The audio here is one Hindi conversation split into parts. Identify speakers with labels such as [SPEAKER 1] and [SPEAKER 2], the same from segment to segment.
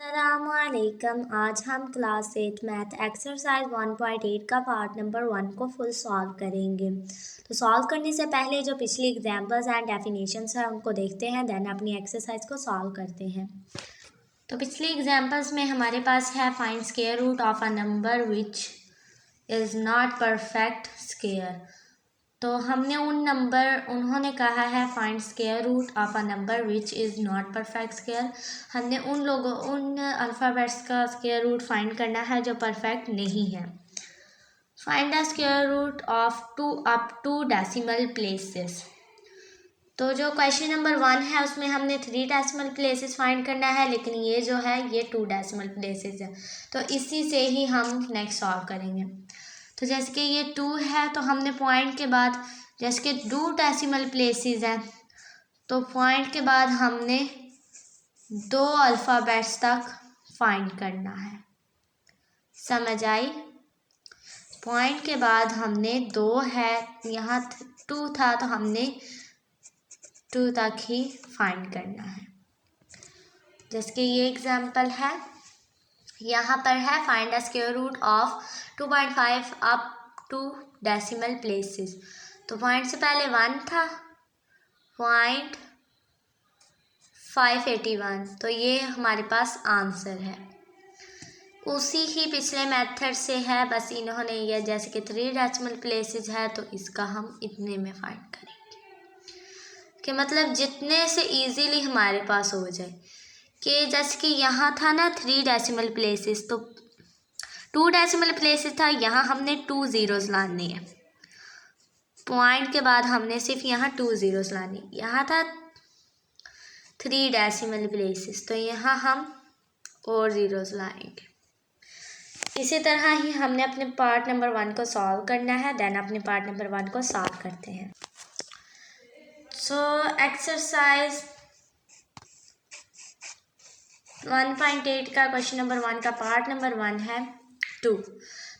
[SPEAKER 1] अस्सलामुअलैकुम। आज हम क्लास 8 मैथ एक्सरसाइज 1.8 का पार्ट नंबर 1 को फुल सॉल्व करेंगे। तो सॉल्व करने से पहले जो पिछली एग्जांपल्स एंड डेफिनेशंस हैं उनको देखते हैं, देन अपनी एक्सरसाइज को सॉल्व करते हैं। तो पिछली एग्जांपल्स में हमारे पास है find square root of a number which is not perfect square. तो हमने उन्होंने कहा है find square root of a number which is not perfect square. हमने उन अल्फ़ाबेट्स का स्क्वायर रूट फाइंड करना है जो परफेक्ट नहीं है। Find the square root of 2 up to decimal places. तो जो क्वेश्चन नंबर 1 है उसमें हमने 3 डेसिमल प्लेसेस फाइंड करना है, लेकिन ये जो है ये 2 डेसिमल प्लेसेस है। तो इसी से ही हम नेक्स्ट सॉल्व करेंगे। तो जैसे कि ये 2 है तो हमने पॉइंट के बाद, जैसे कि 2 डेसिमल प्लेसेस हैं तो पॉइंट के बाद हमने 2 अल्फ़ाबेट्स तक फाइंड करना है। समझ आई? पॉइंट के बाद हमने 2 है, यहाँ 2 था तो हमने 2 तक ही फाइंड करना है। जैसे कि ये एग्जाम्पल है, यहाँ पर है find the square root of 2.5 up to decimal places. तो पॉइंट से पहले 1 था, पॉइंट 581, तो ये हमारे पास आंसर है। उसी ही पिछले मेथड से है, बस इन्होंने ये जैसे कि 3 डेसिमल प्लेसेस है तो इसका हम इतने में फाइंड करेंगे कि मतलब जितने से इजीली हमारे पास हो जाए। कि जैसे कि यहाँ था ना 3 डेसिमल प्लेसेस, तो 2 डेसिमल प्लेसेस था, यहाँ हमने 2 ज़ीरोज़ लाने हैं। पॉइंट के बाद हमने सिर्फ यहाँ 2 ज़ीरोज़ लाने। यहाँ था 3 डेसिमल प्लेसेस, तो यहाँ हम और ज़ीरोज़ लाएंगे। इसी तरह ही हमने अपने पार्ट नंबर 1 को सॉल्व करना है, देन अपने पार्ट नंबर 1 को सॉल्व करते हैं। सो एक्सरसाइज 1.8 का क्वेश्चन नंबर 1 का पार्ट नंबर 1 है 2।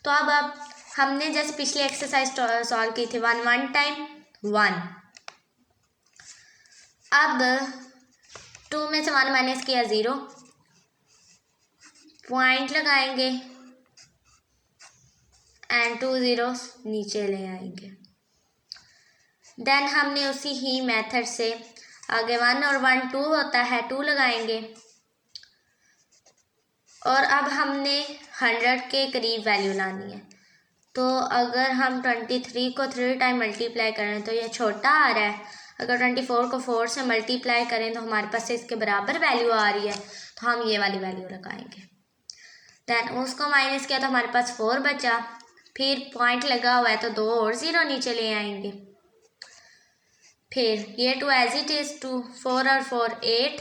[SPEAKER 1] तो अब हमने जैसे पिछली एक्सरसाइज सॉल्व की थी 1 1 टाइम 1। अब 2 में से 1 माइनस किया 0, पॉइंट लगाएंगे एंड 2 ज़ीरोज़ नीचे ले आएंगे। देन हमने उसी ही मेथड से आगे 1 और 1 2 होता है, 2 लगाएंगे और अब हमने 100 के करीब वैल्यू लानी है। तो अगर हम 23 को 3 टाइम मल्टीप्लाई करें तो ये छोटा आ रहा है, अगर 24 को 4 से मल्टीप्लाई करें तो हमारे पास इसके बराबर वैल्यू आ रही है, तो हम ये वाली वैल्यू लगाएंगे। देन उसको माइनस किया तो हमारे पास 4 बचा, फिर पॉइंट लगा हुआ है तो 2 और 0 नीचे ले आएंगे। फिर ये 2 एज इट इज़ 2, 4 और 4 8,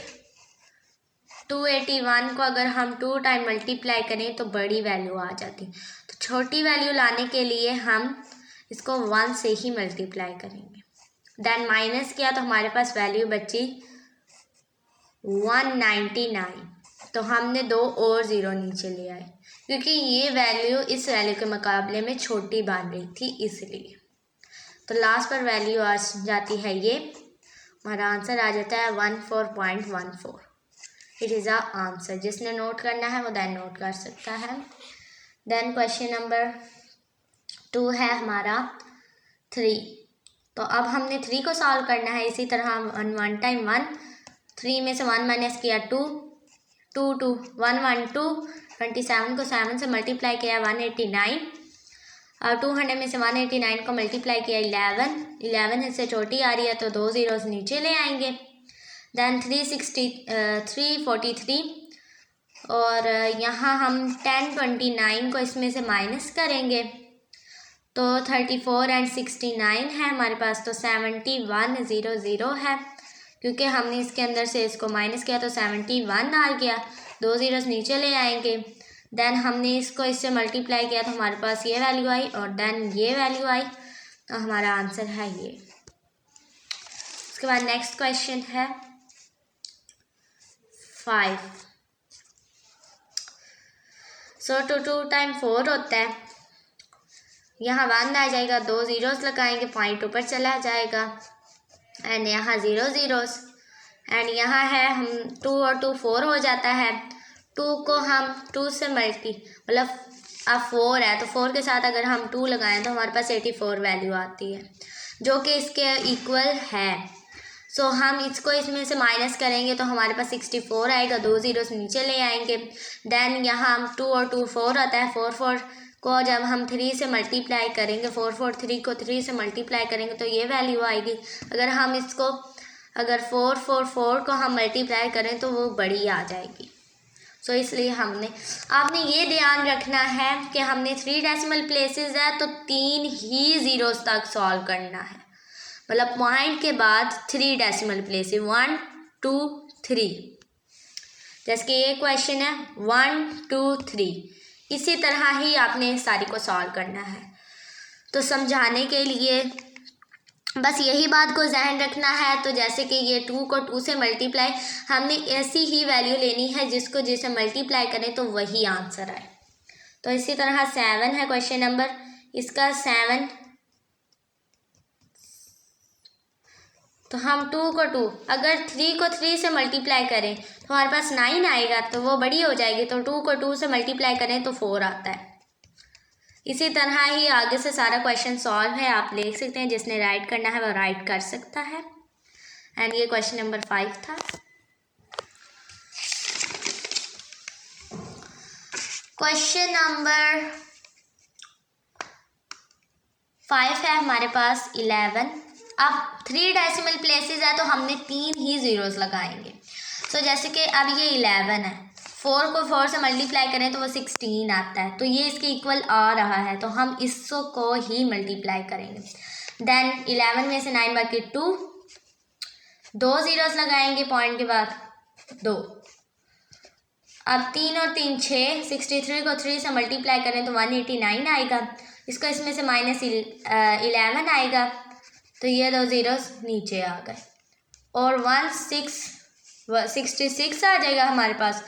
[SPEAKER 1] 281 को अगर हम 2 टाइम मल्टीप्लाई करें तो बड़ी वैल्यू आ जाती। तो छोटी वैल्यू लाने के लिए हम इसको 1 से ही मल्टीप्लाई करेंगे। देन माइनस किया तो हमारे पास वैल्यू बची 199, तो हमने 2 और 0 नीचे ले आए क्योंकि ये वैल्यू इस वैल्यू के मुकाबले में छोटी बन रही थी इसलिए। तो लास्ट पर वैल्यू आ जाती है ये, हमारा आंसर आ जाता है 14.14। It is a answer. जिसने नोट करना है वो देन नोट कर सकता है। देन क्वेश्चन नंबर 2 है हमारा 3। तो अब हमने 3 को सॉल्व करना है इसी तरह 1 टाइम 1, 3 में से 1 माइनस किया 2, 2 2 1 1 2, 27 को 7 से मल्टीप्लाई किया 189, और 200 में से 189 को मल्टीप्लाई किया 11 इससे छोटी आ रही है तो 2 ज़ीरोज़ नीचे ले आएंगे। देन 343 और यहाँ हम 1029 को इसमें से माइनस करेंगे तो 34 एंड 69 है हमारे पास, तो 7100 है क्योंकि हमने इसके अंदर से इसको माइनस किया तो 71 आ गया, 2 ज़ीरोज़ नीचे ले आएंगे। देन हमने इसको इससे मल्टीप्लाई किया तो हमारे पास ये वैल्यू आई और देन ये वैल्यू आई, तो हमारा आंसर है ये। उसके बाद नेक्स्ट क्वेश्चन है 5। सो 2 टाइम 4 होता है, यहाँ 1 आ जाएगा, 2 ज़ीरोज़ लगाएंगे, पॉइंट ऊपर चला जाएगा एंड यहाँ 0 ज़ीरोज़ एंड यहाँ है हम 2 और 2 4 हो जाता है, 2 को हम 2 से मतलब अब 4 है तो 4 के साथ अगर हम 2 लगाएं तो हमारे पास 84 वैल्यू आती है जो कि इसके इक्वल है। सो हम इसको इसमें से माइनस करेंगे तो हमारे पास 64 आएगा, 2 ज़ीरोस नीचे ले आएंगे। देन यहाँ हम 2 और 2 4 आता है, 4 को जब हम 3 से मल्टीप्लाई करेंगे, 3 को 3 से मल्टीप्लाई करेंगे तो ये वैल्यू आएगी। अगर 4 को हम मल्टीप्लाई करें तो वो बड़ी आ जाएगी। सो इसलिए आपने ये ध्यान रखना है कि हमने 3 डेसिमल प्लेसेस है तो 3 ही ज़ीरोस तक सॉल्व करना है, मतलब पॉइंट के बाद 3 डेसिमल प्लेसेस 1 2 3। जैसे कि ये क्वेश्चन है 1 2 3, इसी तरह ही आपने सारी को सॉल्व करना है। तो समझाने के लिए बस यही बात को ध्यान रखना है। तो जैसे कि ये 2 को 2 से मल्टीप्लाई, हमने ऐसी ही वैल्यू लेनी है जिसे मल्टीप्लाई करें तो वही आंसर आए। तो इसी तरह 7 है क्वेश्चन नंबर, इसका 7, तो हम 2 को 2, अगर 3 को 3 से मल्टीप्लाई करें तो हमारे पास 9 आएगा, तो वो बड़ी हो जाएगी। तो 2 को 2 से मल्टीप्लाई करें तो 4 आता है। इसी तरह ही आगे से सारा क्वेश्चन सॉल्व है, आप देख सकते हैं। जिसने राइट करना है वो राइट कर सकता है। एंड ये क्वेश्चन नंबर 5 था। क्वेश्चन नंबर 5 है हमारे पास 11। अब 3 डेसिमल प्लेसेस है तो हमने 3 ही ज़ीरोस लगाएंगे। सो जैसे कि अब ये 11 है, 4 को 4 से मल्टीप्लाई करें तो वो 16 आता है, तो ये इसके इक्वल आ रहा है, तो हम इसको ही मल्टीप्लाई करेंगे। देन 11 में से 9 बाकी 2 ज़ीरोस लगाएंगे पॉइंट के बाद 2। अब 3 और 3 6, 63 को 3 से मल्टीप्लाई करें तो 189 आएगा। इसको इसमें से माइनस 11 आएगा, तो ये 2 ज़ीरोस नीचे आ गए और 66 आ जाएगा हमारे पास।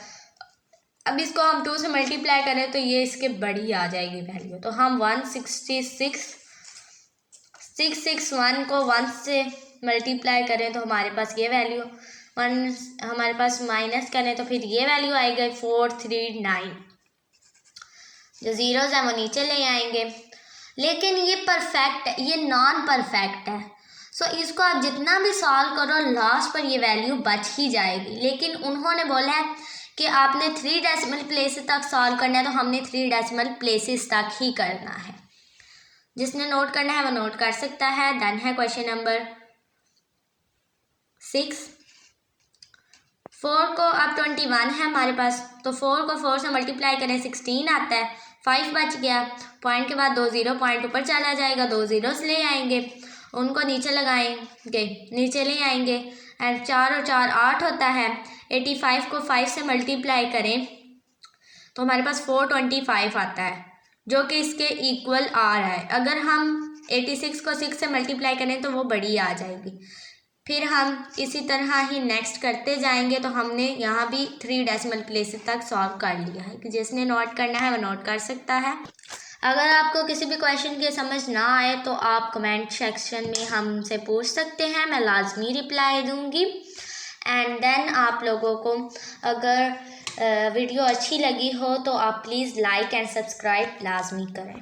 [SPEAKER 1] अब इसको हम 2 से मल्टीप्लाई करें तो ये इसके बड़ी आ जाएगी वैल्यू, तो हम 661 को 1 से मल्टीप्लाई करें तो हमारे पास ये वैल्यू 1 हमारे पास माइनस करें तो फिर ये वैल्यू आएगी 439। जो ज़ीरोज़ हैं वो नीचे ले आएंगे। लेकिन ये परफेक्ट है, ये नॉन परफेक्ट है। सो इसको आप जितना भी सॉल्व करो लास्ट पर ये वैल्यू बच ही जाएगी। लेकिन उन्होंने बोला है कि आपने 3 डेसिमल प्लेसेस तक सॉल्व करना है, तो हमने 3 डेसिमल प्लेसेस तक ही करना है। जिसने नोट करना है वो नोट कर सकता है। देन है क्वेश्चन नंबर 6। 4 को अब 21 है हमारे पास, तो 4 को 4 से मल्टीप्लाई करें 16 आता है, 5 बच गया। पॉइंट के बाद 2 ज़ीरो, पॉइंट ऊपर चला जाएगा, 2 ज़ीरोस ले आएंगे, उनको नीचे लगाएंगे, नीचे ले आएंगे। एंड 4 और 4 8 होता है। 85 को 5 से मल्टीप्लाई करें तो हमारे पास 425 आता है, जो कि इसके इक्वल आ रहा है। अगर हम 86 को 6 से मल्टीप्लाई करें तो वो बड़ी आ जाएगी। फिर हम इसी तरह ही नेक्स्ट करते जाएंगे। तो हमने यहाँ भी 3 डेसिमल प्लेसेस तक सॉल्व कर लिया है। कि जिसने नोट करना है वो नोट कर सकता है। अगर आपको किसी भी क्वेश्चन की समझ ना आए तो आप कमेंट सेक्शन में हमसे पूछ सकते हैं, मैं लाजमी रिप्लाई दूँगी। एंड देन आप लोगों को अगर वीडियो अच्छी लगी हो तो आप प्लीज़ लाइक एंड सब्सक्राइब लाजमी करें।